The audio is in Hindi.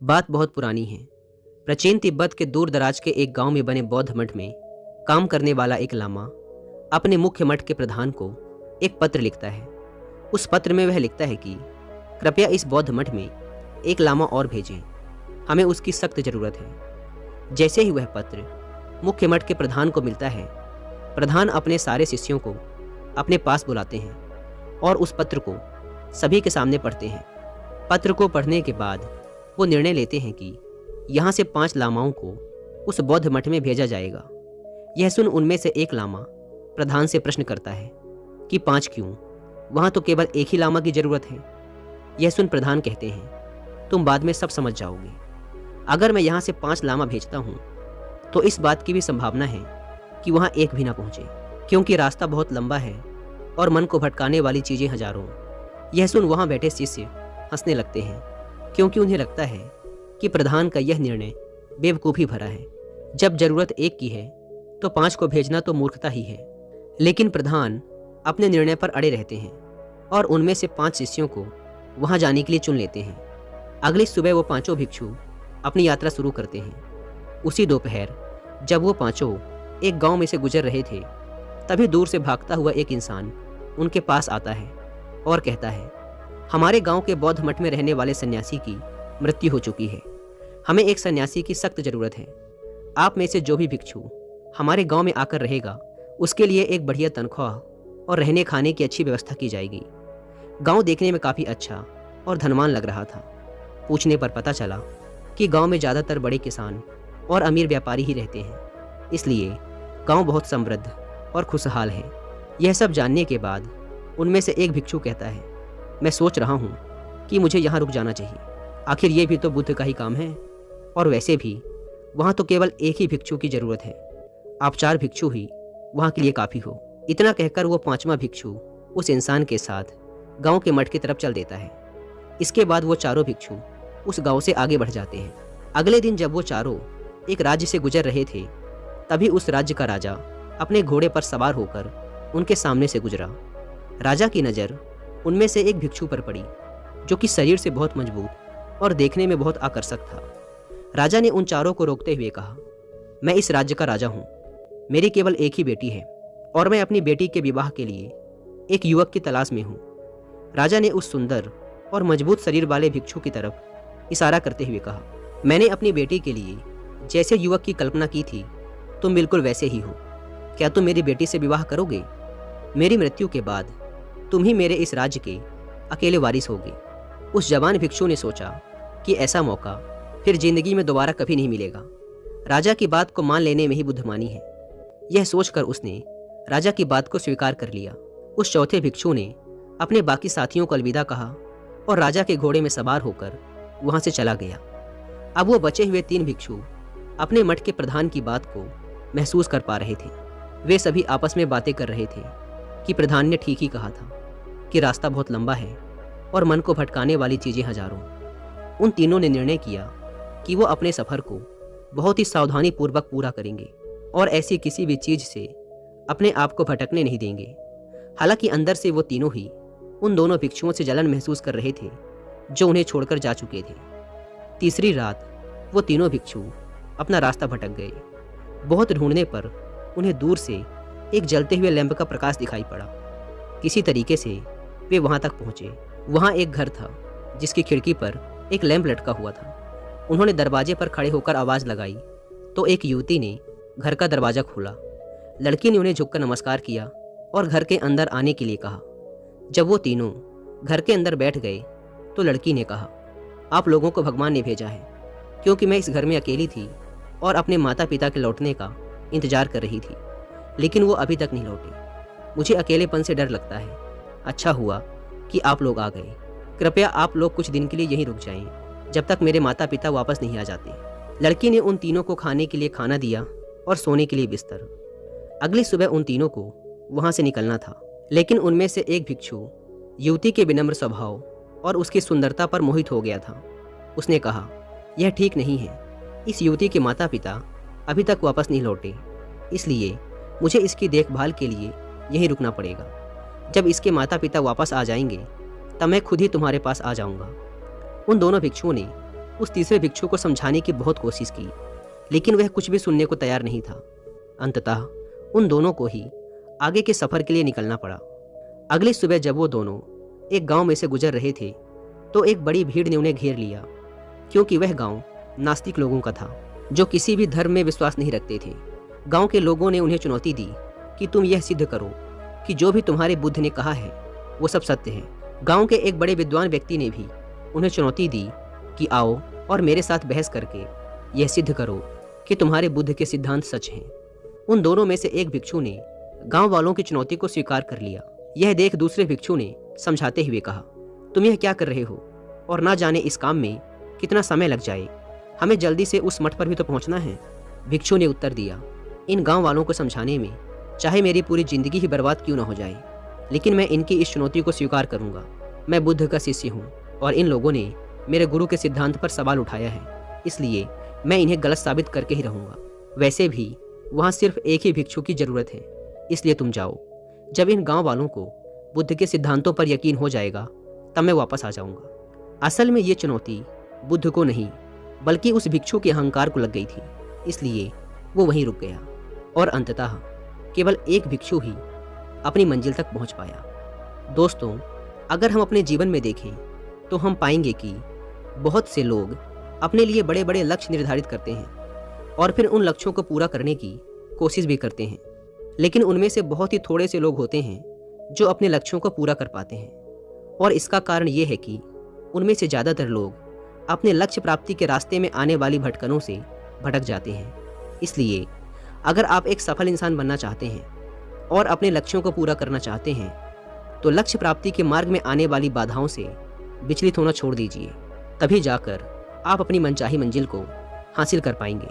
बात बहुत पुरानी है। प्राचीन तिब्बत के दूर दराज के एक गांव में बने बौद्ध मठ में काम करने वाला एक लामा अपने मुख्य मठ के प्रधान को एक पत्र लिखता है। उस पत्र में वह लिखता है कि कृपया इस बौद्ध मठ में एक लामा और भेजें, हमें उसकी सख्त ज़रूरत है। जैसे ही वह पत्र मुख्य मठ के प्रधान को मिलता है, प्रधान अपने सारे शिष्यों को अपने पास बुलाते हैं और उस पत्र को सभी के सामने पढ़ते हैं। पत्र को पढ़ने के बाद वो निर्णय लेते हैं कि यहाँ से 5 लामाओं को उस बौद्ध मठ में भेजा जाएगा। यह सुन उनमें से एक लामा प्रधान से प्रश्न करता है कि 5 क्यों, वहाँ तो केवल एक ही लामा की ज़रूरत है। यह सुन प्रधान कहते हैं, तुम बाद में सब समझ जाओगे। अगर मैं यहाँ से 5 लामा भेजता हूँ तो इस बात की भी संभावना है कि वहाँ एक भी ना पहुँचे, क्योंकि रास्ता बहुत लंबा है और मन को भटकाने वाली चीज़ें हजारों। यह सुन वहाँ बैठे शिष्य हंसने लगते हैं, क्योंकि उन्हें लगता है कि प्रधान का यह निर्णय बेवकूफ़ी भरा है। जब ज़रूरत एक की है तो 5 को भेजना तो मूर्खता ही है। लेकिन प्रधान अपने निर्णय पर अड़े रहते हैं और उनमें से 5 शिष्यों को वहाँ जाने के लिए चुन लेते हैं। अगली सुबह वो 5 भिक्षु अपनी यात्रा शुरू करते हैं। उसी दोपहर जब वो 5 एक गांव में से गुजर रहे थे, तभी दूर से भागता हुआ एक इंसान उनके पास आता है और कहता है, हमारे गांव के बौद्ध मठ में रहने वाले सन्यासी की मृत्यु हो चुकी है। हमें एक सन्यासी की सख्त ज़रूरत है। आप में से जो भी भिक्षु हमारे गांव में आकर रहेगा, उसके लिए एक बढ़िया तनख्वाह और रहने खाने की अच्छी व्यवस्था की जाएगी। गांव देखने में काफ़ी अच्छा और धनवान लग रहा था। पूछने पर पता चला कि गांव में ज़्यादातर बड़े किसान और अमीर व्यापारी ही रहते हैं, इसलिए गांव बहुत समृद्ध और खुशहाल है। यह सब जानने के बाद उनमें से एक भिक्षु कहता है, मैं सोच रहा हूँ कि मुझे यहाँ रुक जाना चाहिए। आखिर ये भी तो बुद्ध का ही काम है, और वैसे भी वहाँ तो केवल एक ही भिक्षु की ज़रूरत है। आप 4 भिक्षु ही वहाँ के लिए काफ़ी हो। इतना कहकर वो 5वां भिक्षु उस इंसान के साथ गांव के मठ की तरफ चल देता है। इसके बाद वो चारों भिक्षु उस गांव से आगे बढ़ जाते हैं। अगले दिन जब वो चारों एक राज्य से गुजर रहे थे, तभी उस राज्य का राजा अपने घोड़े पर सवार होकर उनके सामने से गुजरा। राजा की नज़र उनमें से एक भिक्षु पर पड़ी, जो कि शरीर से बहुत मजबूत और देखने में बहुत आकर्षक था। राजा ने उन चारों को रोकते हुए कहा, मैं इस राज्य का राजा हूँ। मेरी केवल एक ही बेटी है और मैं अपनी बेटी के विवाह के लिए एक युवक की तलाश में हूँ। राजा ने उस सुंदर और मजबूत शरीर वाले भिक्षु की तरफ इशारा करते हुए कहा, मैंने अपनी बेटी के लिए जैसे युवक की कल्पना की थी, तुम बिल्कुल वैसे ही हो। क्या तुम मेरी बेटी से विवाह करोगे? मेरी मृत्यु के बाद तुम ही मेरे इस राज्य के अकेले वारिस होगे। उस जवान भिक्षु ने सोचा कि ऐसा मौका फिर जिंदगी में दोबारा कभी नहीं मिलेगा। राजा की बात को मान लेने में ही बुद्धिमानी है। यह सोचकर उसने राजा की बात को स्वीकार कर लिया। उस चौथे भिक्षु ने अपने बाकी साथियों को अलविदा कहा और राजा के घोड़े में सवार होकर वहां से चला गया। अब वो बचे हुए 3 भिक्षु अपने मठ के प्रधान की बात को महसूस कर पा रहे थे। वे सभी आपस में बातें कर रहे थे कि प्रधान ने ठीक ही कहा था कि रास्ता बहुत लंबा है और मन को भटकाने वाली चीज़ें हजारों। उन तीनों ने निर्णय किया कि वो अपने सफ़र को बहुत ही सावधानी पूर्वक पूरा करेंगे और ऐसी किसी भी चीज़ से अपने आप को भटकने नहीं देंगे। हालांकि अंदर से वो तीनों ही उन दोनों भिक्षुओं से जलन महसूस कर रहे थे जो उन्हें छोड़कर जा चुके थे। तीसरी रात वो तीनों भिक्षु अपना रास्ता भटक गए। बहुत ढूंढने पर उन्हें दूर से एक जलते हुए लैंप का प्रकाश दिखाई पड़ा। किसी तरीके से वे वहां तक पहुंचे। वहां एक घर था जिसकी खिड़की पर एक लैंप लटका हुआ था। उन्होंने दरवाजे पर खड़े होकर आवाज़ लगाई तो एक युवती ने घर का दरवाज़ा खोला। लड़की ने उन्हें झुककर नमस्कार किया और घर के अंदर आने के लिए कहा। जब वो तीनों घर के अंदर बैठ गए तो लड़की ने कहा, आप लोगों को भगवान ने भेजा है, क्योंकि मैं इस घर में अकेली थी और अपने माता पिता के लौटने का इंतजार कर रही थी, लेकिन वो अभी तक नहीं लौटे। मुझे अकेलेपन से डर लगता है। अच्छा हुआ कि आप लोग आ गए। कृपया आप लोग कुछ दिन के लिए यहीं रुक जाएं, जब तक मेरे माता पिता वापस नहीं आ जाते। लड़की ने उन तीनों को खाने के लिए खाना दिया और सोने के लिए बिस्तर। अगली सुबह उन तीनों को वहां से निकलना था, लेकिन उनमें से एक भिक्षु युवती के विनम्र स्वभाव और उसकी सुंदरता पर मोहित हो गया था। उसने कहा, यह ठीक नहीं है। इस युवती के माता पिता अभी तक वापस नहीं लौटे, इसलिए मुझे इसकी देखभाल के लिए यहीं रुकना पड़ेगा। जब इसके माता पिता वापस आ जाएंगे तब मैं खुद ही तुम्हारे पास आ जाऊंगा। उन दोनों भिक्षुओं ने उस तीसरे भिक्षु को समझाने की बहुत कोशिश की, लेकिन वह कुछ भी सुनने को तैयार नहीं था। अंततः उन दोनों को ही आगे के सफर के लिए निकलना पड़ा। अगली सुबह जब वो दोनों एक गांव में से गुजर रहे थे तो एक बड़ी भीड़ ने उन्हें घेर लिया, क्योंकि वह गांव नास्तिक लोगों का था जो किसी भी धर्म में विश्वास नहीं रखते थे। गांव के लोगों ने उन्हें चुनौती दी कि तुम यह सिद्ध करो कि जो भी तुम्हारे बुद्ध ने कहा है वो सब सत्य है। गांव के एक बड़े विद्वान व्यक्ति ने भी उन्हें चुनौती दी कि आओ और मेरे साथ बहस करके यह सिद्ध करो कि तुम्हारे बुद्ध के सिद्धांत सच हैं। उन दोनों में से एक भिक्षु ने गांव वालों की चुनौती को स्वीकार कर लिया। यह देख दूसरे भिक्षु ने समझाते हुए कहा, तुम यह क्या कर रहे हो और ना जाने इस काम में कितना समय लग जाए, हमें जल्दी से उस मठ पर भी तो पहुंचना है। भिक्षु ने उत्तर दिया, इन गांव वालों को समझाने में चाहे मेरी पूरी जिंदगी ही बर्बाद क्यों ना हो जाए, लेकिन मैं इनकी इस चुनौती को स्वीकार करूंगा। मैं बुद्ध का शिष्य हूँ और इन लोगों ने मेरे गुरु के सिद्धांत पर सवाल उठाया है, इसलिए मैं इन्हें गलत साबित करके ही रहूंगा। वैसे भी वहाँ सिर्फ एक ही भिक्षु की जरूरत है, इसलिए तुम जाओ। जब इन गांव वालों को बुद्ध के सिद्धांतों पर यकीन हो जाएगा तब मैं वापस आ जाऊंगा। असल में ये चुनौती बुद्ध को नहीं बल्कि उस भिक्षु के अहंकार को लग गई थी, इसलिए वो वहीं रुक गया और अंततः केवल एक भिक्षु ही अपनी मंजिल तक पहुंच पाया। दोस्तों, अगर हम अपने जीवन में देखें तो हम पाएंगे कि बहुत से लोग अपने लिए बड़े बड़े लक्ष्य निर्धारित करते हैं और फिर उन लक्ष्यों को पूरा करने की कोशिश भी करते हैं, लेकिन उनमें से बहुत ही थोड़े से लोग होते हैं जो अपने लक्ष्यों को पूरा कर पाते हैं। और इसका कारण ये है कि उनमें से ज़्यादातर लोग अपने लक्ष्य प्राप्ति के रास्ते में आने वाली भटकनों से भटक जाते हैं। इसलिए अगर आप एक सफल इंसान बनना चाहते हैं और अपने लक्ष्यों को पूरा करना चाहते हैं तो लक्ष्य प्राप्ति के मार्ग में आने वाली बाधाओं से विचलित होना छोड़ दीजिए, तभी जाकर आप अपनी मनचाही मंजिल को हासिल कर पाएंगे।